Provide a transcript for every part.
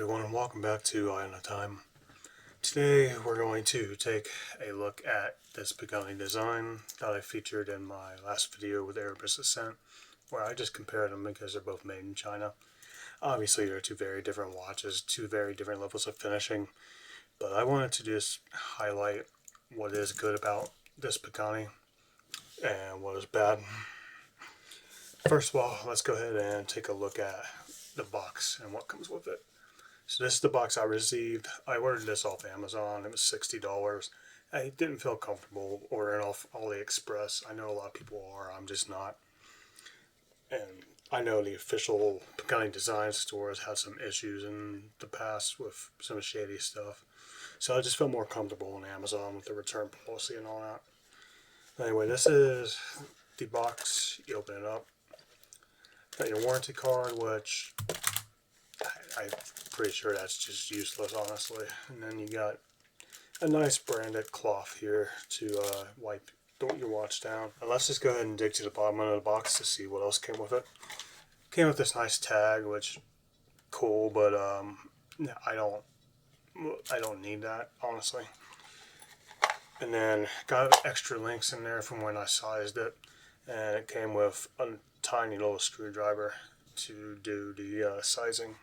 everyone, and welcome back to Eye on a Time. Today we're going to take a look at this Pagani design that I featured in my last video with Erebus Ascent, where I just compared them because they're both made in China. Obviously they're two very different watches, two very different levels of finishing, but I wanted to just highlight what is good about this Pagani and what is bad. First of all, let's go ahead and take a look at the box and what comes with it. So this is the box I received. I ordered this off Amazon. It was $60. I didn't feel comfortable ordering off AliExpress. I know a lot of people are. I'm just not. And I know the official Pagani Design store has had some issues in the past with some shady stuff. So I just felt more comfortable on Amazon with the return policy and all that. Anyway, this is the box. You open it up. Got your warranty card, which I'm pretty sure that's just useless, honestly. And then you got a nice branded cloth here to wipe your watch down. And let's just go ahead and dig to the bottom of the box to see what else came with it. Came with this nice tag, which cool, but I don't need that, honestly. And then got extra links in there from when I sized it, and it came with a tiny little screwdriver to do the sizing.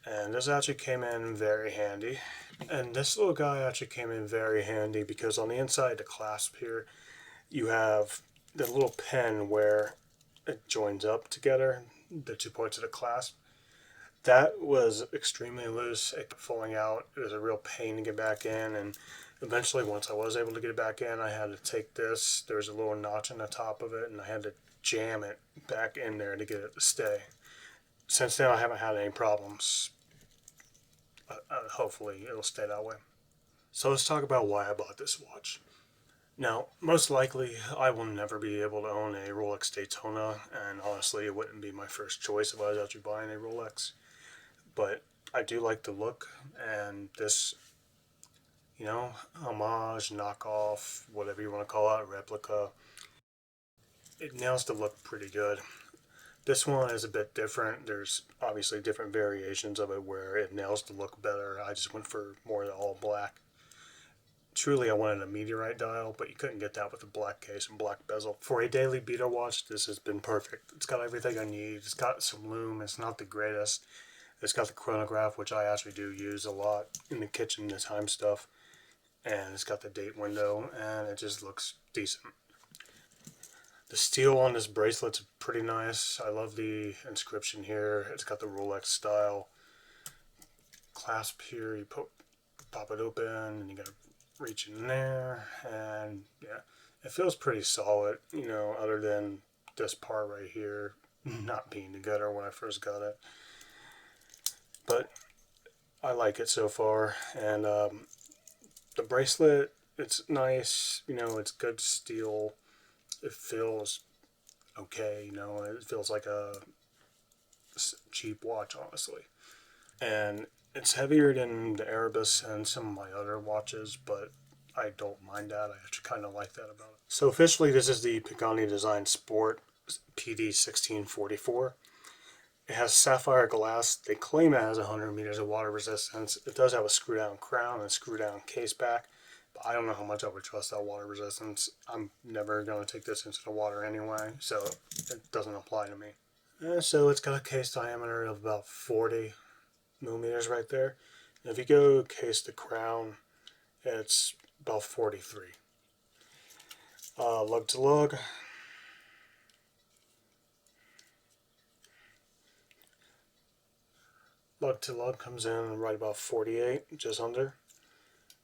And this actually came in very handy. And this little guy actually came in very handy because on the inside of the clasp here, you have the little pin where it joins up together, the 2 points of the clasp. That was extremely loose. It kept falling out. It was a real pain to get back in. And eventually, once I was able to get it back in, I had to take this. There's a little notch on the top of it, and I had to jam it back in there to get it to stay. Since then, I haven't had any problems. Hopefully it'll stay that way. So let's talk about why I bought this watch. Now, most likely I will never be able to own a Rolex Daytona, and honestly it wouldn't be my first choice if I was actually buying a Rolex. But I do like the look, and this, homage, knockoff, whatever you want to call it, replica, it nails the look pretty good. This one is a bit different. There's obviously different variations of it where it nails the look better. I just went for more of the all black. Truly, I wanted a meteorite dial, but you couldn't get that with a black case and black bezel. For a daily beater watch, this has been perfect. It's got everything I need. It's got some lume. It's not the greatest. It's got the chronograph, which I actually do use a lot in the kitchen, the time stuff. And it's got the date window, and it just looks decent. The steel on this bracelet's pretty nice. I love the inscription here. It's got the Rolex style clasp here. You pop it open and you gotta reach in there, and yeah, it feels pretty solid, other than this part right here not being the gutter when I first got it. But I like it so far, and the bracelet, it's nice, it's good steel. It feels okay, it feels like a cheap watch, honestly. And it's heavier than the Erebus and some of my other watches, but I don't mind that. I actually kind of like that about it. So officially, this is the Pagani Design Sport PD-1644. It has sapphire glass. They claim it has 100 meters of water resistance. It does have a screw-down crown and screw-down case back. I don't know how much I would trust that water resistance. I'm never going to take this into the water anyway, so it doesn't apply to me. So it's got a case diameter of about 40 millimeters right there. And if you go case the crown, it's about 43. Lug to lug. Lug to lug comes in right about 48, just under.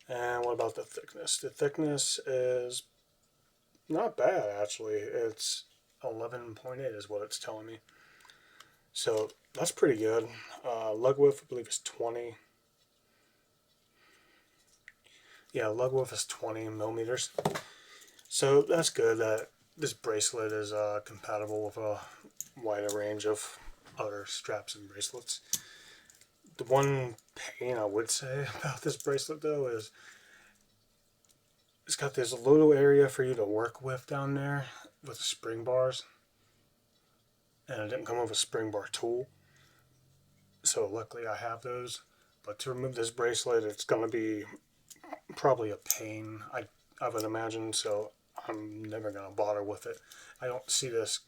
And what about the thickness? The thickness is not bad, actually. It's 11.8 is what it's telling me. So that's pretty good. Lug width, I believe, is 20. Yeah, lug width is 20 millimeters. So that's good that this bracelet is compatible with a wider range of other straps and bracelets. The one pain I would say about this bracelet, though, is it's got this little area for you to work with down there with the spring bars. And it didn't come with a spring bar tool. so luckily I have those. But to remove this bracelet, it's going to be probably a pain, I would imagine, so I'm never going to bother with it. I don't see this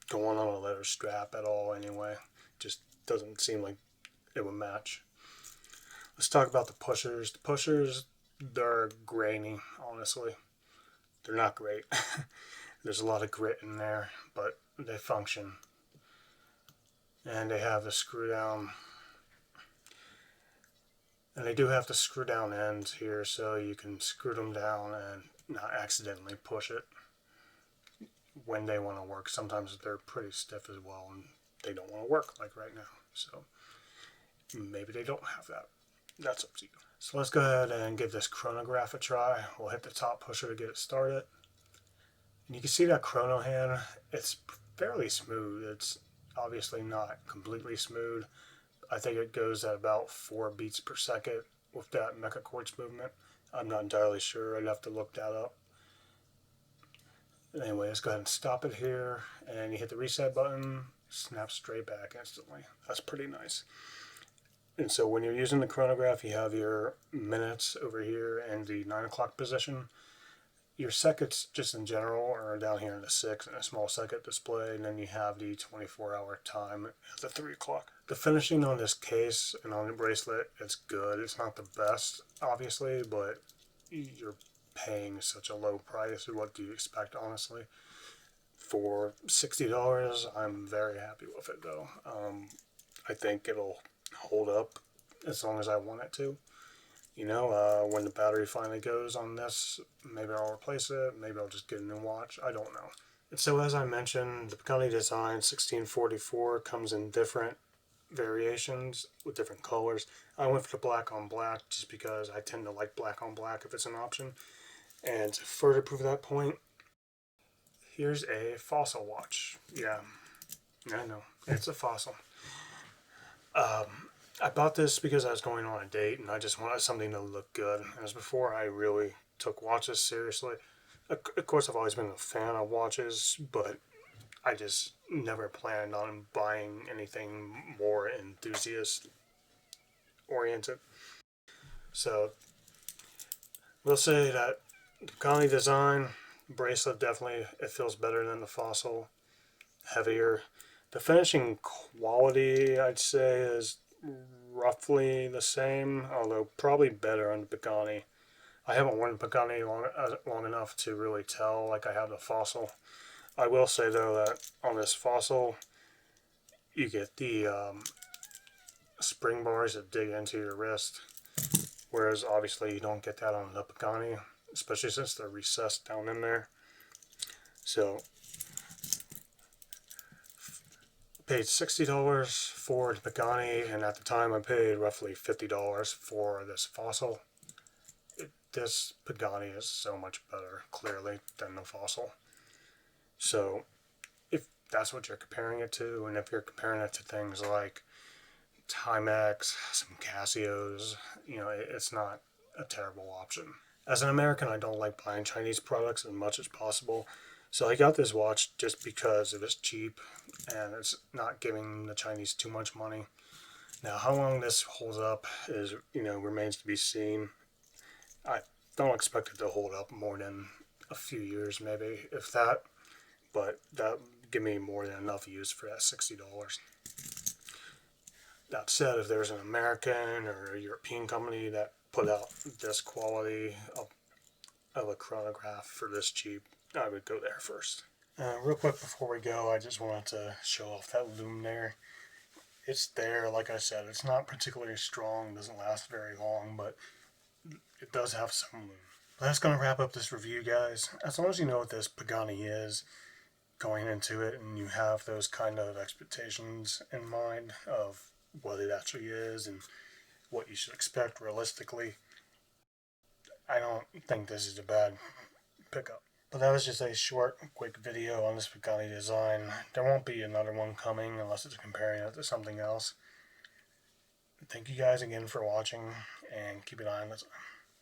going on a leather strap at all anyway. Just doesn't seem like it would match. Let's talk about the pushers. The pushers, they're grainy, honestly. They're not great. There's a lot of grit in there, but they function. And they have the screw down. And they do have the screw down ends here, so you can screw them down and not accidentally push it when they want to work. Sometimes they're pretty stiff as well, and they don't want to work like right now. So maybe they don't have that. That's up to you. So let's go ahead and give this chronograph a try. We'll hit the top pusher to get it started. And you can see that chrono hand, it's fairly smooth. It's obviously not completely smooth. I think it goes at about 4 beats per second with that mecha quartz movement. I'm not entirely sure. I'd have to look that up. Anyway, let's go ahead and stop it here. And you hit the reset button, snaps straight back instantly. That's pretty nice. And so when you're using the chronograph, you have your minutes over here and the 9 o'clock position. Your seconds, just in general, are down here in the 6 and a small second display, and then you have the 24-hour time at the 3 o'clock. The finishing on this case and on the bracelet, it's good. It's not the best, obviously, but you're paying such a low price. What do you expect, honestly? For $60, I'm very happy with it, though. I think it'll hold up as long as I want it to. You know, when the battery finally goes on this, maybe I'll replace it, maybe I'll just get a new watch, I don't know. And so as I mentioned, the Pagani Design 1644 comes in different variations with different colors. I went for the black on black just because I tend to like black on black if it's an option. And to further prove that point, here's a fossil watch. Yeah, I know, it's a fossil. I bought this because I was going on a date and I just wanted something to look good. It was before I really took watches seriously. Of course, I've always been a fan of watches, but I just never planned on buying anything more enthusiast oriented. So we'll say that the Pagani Design bracelet, definitely it feels better than the fossil, heavier. The finishing quality, I'd say, is roughly the same, although probably better on the Pagani. I haven't worn the Pagani long enough to really tell like I have the fossil. I will say though that on this fossil you get the spring bars that dig into your wrist, whereas obviously you don't get that on the Pagani, especially since they're recessed down in there. So paid $60 for the Pagani, and at the time I paid roughly $50 for this fossil. This Pagani is so much better, clearly, than the fossil. So if that's what you're comparing it to, and if you're comparing it to things like Timex, some Casios, you know, it's not a terrible option. As an American, I don't like buying Chinese products as much as possible. So I got this watch just because it was cheap and it's not giving the Chinese too much money. Now, how long this holds up is, you know, remains to be seen. I don't expect it to hold up more than a few years, maybe, if that. But that would give me more than enough use for that $60. That said, if there's an American or a European company that put out this quality of a chronograph for this cheap, I would go there first. Real quick before we go, I just wanted to show off that loom there. It's there, like I said, it's not particularly strong, doesn't last very long, but it does have some loom. That's going to wrap up this review, guys. As long as you know what this Pagani is going into it and you have those kind of expectations in mind of what it actually is and what you should expect realistically, I don't think this is a bad pickup. But that was just a short, quick video on this Pagani Design. There won't be another one coming unless it's comparing it to something else. Thank you guys again for watching, and keep an eye on this.